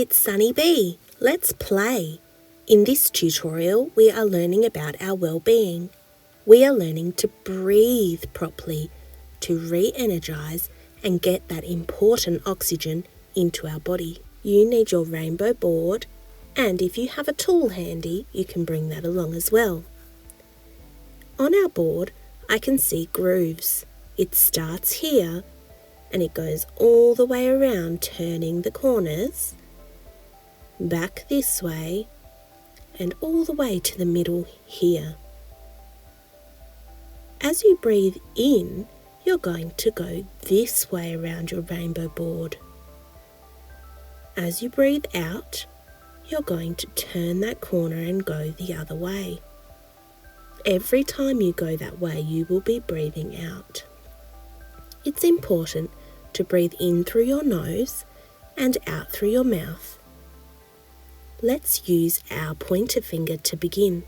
it's Sunnie Bee. Let's play. In this tutorial, we are learning about our well-being. We are learning to breathe properly, to re-energize and get that important oxygen into our body. You need your rainbow board, and if you have a tool handy, you can bring that along as well. On our board, I can see grooves. It starts here and it goes all the way around, turning the corners, back this way, and all the way to the middle here. As you breathe in, you're going to go this way around your rainbow board. As you breathe out, you're going to turn that corner and go the other way. Every time you go that way, you will be breathing out. It's important to breathe in through your nose and out through your mouth. Let's use our pointer finger to begin.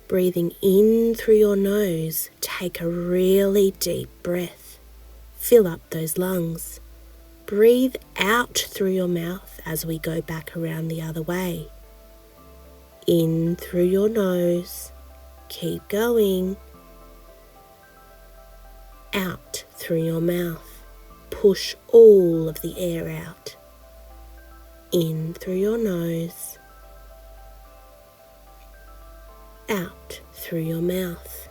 Breathing in through your nose, take a really deep breath. Fill up those lungs. Breathe out through your mouth as we go back around the other way. In through your nose. Keep going. Out through your mouth. Push all of the air out. In through your nose. Out through your mouth.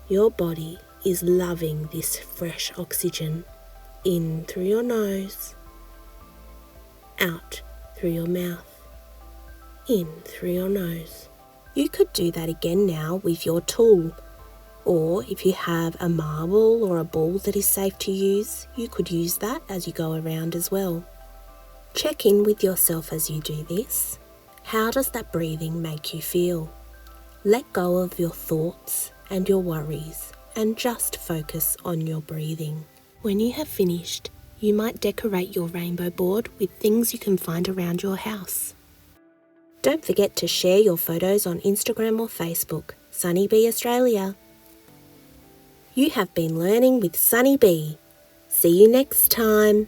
Your body is loving this fresh oxygen. In through your nose. Out through your mouth. In through your nose. You could do that again now with your tool. Or if you have a marble or a ball that is safe to use, you could use that as you go around as well. Check in with yourself as you do this. How does that breathing make you feel? Let go of your thoughts and your worries and just focus on your breathing. When you have finished, you might decorate your rainbow board with things you can find around your house. Don't forget to share your photos on Instagram or Facebook. Sunnie Bee Australia. You have been learning with Sunnie Bee. See you next time.